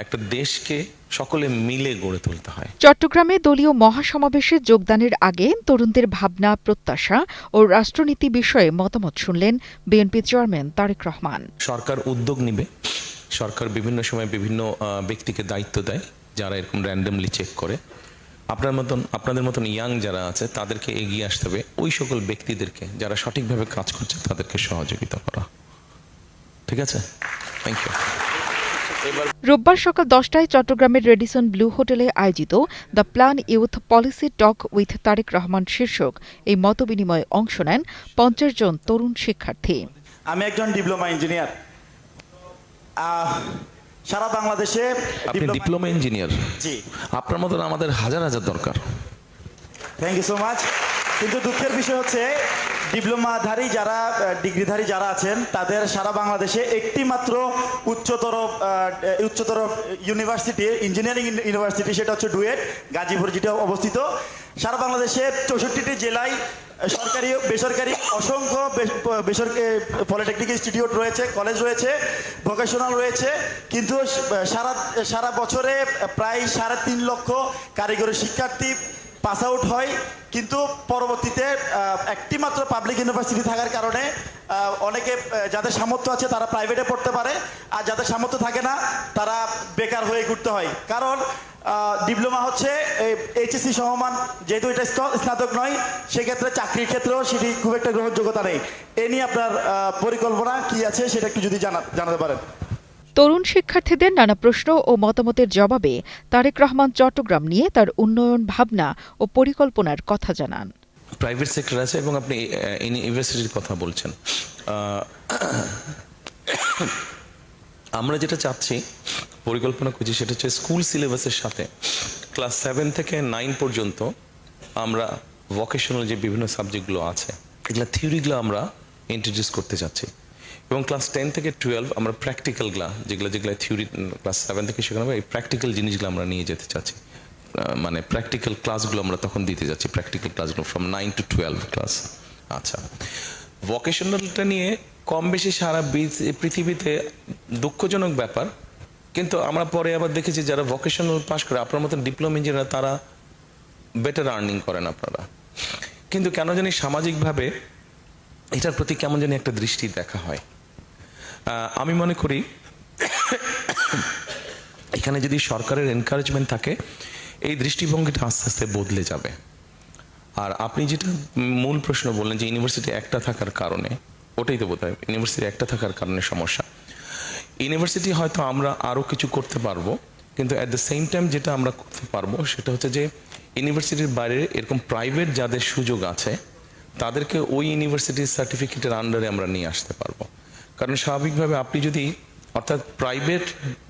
একটা দেশকে সকলে মিলে গড়ে তুলতে হয়। চট্টগ্রামে দলীয় মহাসমাবেশে যোগদানের আগে তরুণদের ভাবনা, প্রত্যাশা ও রাষ্ট্রনীতি বিষয়ে মতামত শুনলেন বিএনপি চেয়ারম্যান তারেক রহমান। সরকার উদ্যোগ নিবে, সরকার বিভিন্ন সময় বিভিন্ন ব্যক্তিকে দায়িত্ব দেয় যারা এরকম র্যান্ডমলি চেক করে। আপনাদের মতন ইয়াং যারা আছে তাদেরকে এগিয়ে আসতে হবে, ওই সকল ব্যক্তিদেরকে যারা সঠিকভাবে কাজ করছে তাদেরকে সহযোগিতা করা। ঠিক আছে, থ্যাংক ইউ। রোববার সকাল 10টায় চট্টগ্রামের রেডিসন ব্লু হোটেলে আয়োজিত the plan youth policy talk with Tarique Rahman শীর্ষক এই মতবিনিময়ে অংশ নেন 50 জন তরুণ শিক্ষার্থী। আমি একজন ডিপ্লোমা ইঞ্জিনিয়ার। সারা বাংলাদেশে আপনি ডিপ্লোমা ইঞ্জিনিয়ার? জি। আপনার মতন আমাদের হাজার হাজার দরকার। Thank you so much. কিন্তু দুঃখের বিষয় হচ্ছে ডিপ্লোমাধারী যারা, ডিগ্রিধারী যারা আছেন তাদের সারা বাংলাদেশে একটি মাত্র উচ্চতর ইউনিভার্সিটি, ইঞ্জিনিয়ারিং ইউনিভার্সিটি, সেটা হচ্ছে ডুয়েট, গাজীপুর, যেটা অবস্থিত। সারা বাংলাদেশে 64টি জেলায় সরকারি বেসরকারি অসংখ্য বেসরকারি পলিটেকনিক ইনস্টিটিউট রয়েছে, কলেজ রয়েছে, ভোকেশনাল রয়েছে, কিন্তু সারা বছরে প্রায় 3.5 লক্ষ কারিগরি শিক্ষার্থী পাস আউট হয়। কিন্তু পরবর্তীতে একটি মাত্র পাবলিক ইউনিভার্সিটি থাকার কারণে অনেকে যাদের সামর্থ্য আছে তারা প্রাইভেটে পড়তে পারে, আর যাদের সামর্থ্য থাকে না তারা বেকার হয়ে ঘুরতে হয়। কারণ ডিপ্লোমা হচ্ছে এইচএসসি সমমান, যেহেতু এটা স্নাতক নয়, সেক্ষেত্রে চাকরির ক্ষেত্রেও সেটি খুব একটা গ্রহণযোগ্যতা নেই। এ নিয়ে আপনার পরিকল্পনা কি আছে সেটা একটু যদি জানাতে পারেন। তরুণ শিক্ষার্থীদের নানা প্রশ্ন ও মতামতের জবাবে তারেক রহমান চট্টগ্রাম নিয়ে তার উন্নয়ন ভাবনা ও পরিকল্পনার কথা জানান। প্রাইভেট সেক্টর আছে এবং আপনি ইউনিভার্সিটির কথা বলছেন। আমরা যেটা চাচ্ছি, পরিকল্পনা করছি, সেটা হচ্ছে স্কুল সিলেবাসের সাথে ক্লাস 7 থেকে 9 পর্যন্ত আমরা ভোকেশনাল যে বিভিন্ন সাবজেক্টগুলো আছে এগুলো থিওরিগুলো আমরা ইন্ট্রোডিউস করতে চাচ্ছি, এবং ক্লাস 10 থেকে 12 আমরা প্র্যাকটিক্যালগুলো যেগুলো থিওরি ক্লাস 7 থেকে শেখানো হবে, এই প্র্যাকটিক্যাল জিনিসগুলো আমরা নিয়ে যেতে চাচ্ছি। মানে প্র্যাকটিক্যাল ক্লাসগুলো আমরা তখন দিতে যাচ্ছি, প্র্যাকটিক্যাল ক্লাসগুলো ফ্রম 9 to 12 ক্লাস। আচ্ছা, ভোকেশনালটা নিয়ে কম বেশি সারা পৃথিবীতে দুঃখজনক ব্যাপার, কিন্তু আমরা পরে আবার দেখেছি যারা ভোকেশনাল পাস করে, আপনার মতন ডিপ্লোমা ইঞ্জিনিয়ার, তারা বেটার আর্নিং করেন আপনারা। কিন্তু কেন জানি সামাজিকভাবে এটার প্রতি কেমন জানি একটা দৃষ্টি দেখা হয়। আমি মনে করি এখানে যদি সরকারের এনকারেজমেন্ট থাকে এই দৃষ্টিভঙ্গিটা আস্তে আস্তে বদলে যাবে। আর আপনি যেটা মূল প্রশ্ন বললেন যে ইউনিভার্সিটি একটা থাকার কারণে, ওটাই তো বোধহয়, ইউনিভার্সিটি একটা থাকার কারণে সমস্যা। ইউনিভার্সিটি হয়তো আমরা আরও কিছু করতে পারবো, কিন্তু অ্যাট দ্য সেম টাইম যেটা আমরা করতে পারবো সেটা হচ্ছে যে ইউনিভার্সিটির বাইরে এরকম প্রাইভেট যাদের সুযোগ আছে তাদেরকে ওই ইউনিভার্সিটির সার্টিফিকেটের আন্ডারে আমরা নিয়ে আসতে পারবো। কারণ স্বাভাবিকভাবে আপনি যদি, অর্থাৎ প্রাইভেট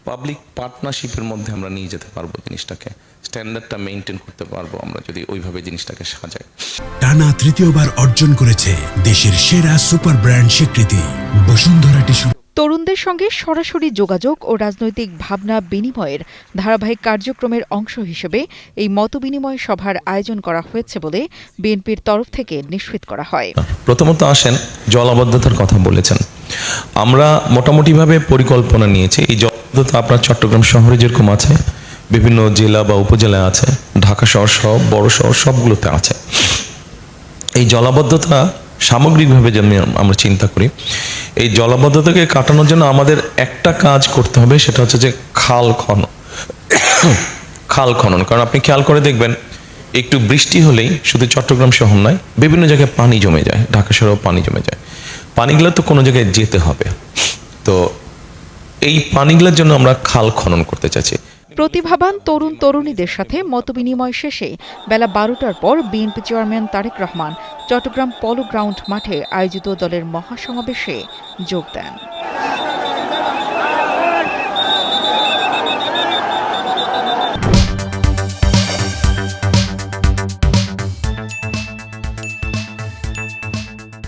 পাবলিক পার্টনারশিপের মধ্যে আমরা নিয়ে যেতে পারবো জিনিসটাকে, স্ট্যান্ডার্ডটা মেনটেন করতে পারবো আমরা যদি ওইভাবে জিনিসটাকে সাজাই। টানা তৃতীয়বার অর্জন করেছে দেশের সেরা সুপার ব্র্যান্ড স্বীকৃতি বসুন্ধরা টিস্যু। তরুণদের সঙ্গে সরাসরি যোগাযোগ ও রাজনৈতিক ভাবনা বিনিময়ের ধারাবাহিক কার্যক্রমের অংশ হিসেবে এই মতবিনিময় সভার আয়োজন করা হয়েছে বলে বিএনপির তরফ থেকে নিশ্চিত করা হয়। প্রথমত আসেন, জলাবদ্ধতার কথা বলেছেন, আমরা মোটামুটিভাবে পরিকল্পনা নিয়েছি। এই জলাবদ্ধতা আপনার চট্টগ্রাম শহরে যেরকম আছে, বিভিন্ন জেলা বা উপজেলায় আছে, ঢাকা শহর সব বড় শহর সবগুলোতে আছে। এই জলাবদ্ধতা সামগ্রিকভাবে যেন আমরা চিন্তা করি, এই জলাবদ্ধতাকে কাটানোর জন্য আমাদের একটা কাজ করতে হবে, সেটা হচ্ছে যে খাল খনন। কারণ আপনি খেয়াল করে দেখবেন একটু বৃষ্টি হলেই শুধু চট্টগ্রাম শহর নয়, বিভিন্ন জায়গায় পানি জমে যায়, ঢাকা শহরেও পানি জমে যায়। পানিগুলো তো কোনো জায়গায় যেতে হবে, তো এই পানিগুলোর জন্য আমরা খাল খনন করতে চাইছি। প্রতিভাবান তরুণ তরুণীদের সাথে মতবিনিময় শেষে বেলা 12টার পর বিএনপি চেয়ারম্যান তারেক রহমান চট্টগ্রাম পলো গ্রাউন্ড মাঠে আয়োজিত দলের মহাসমাবেশে যোগ দেন।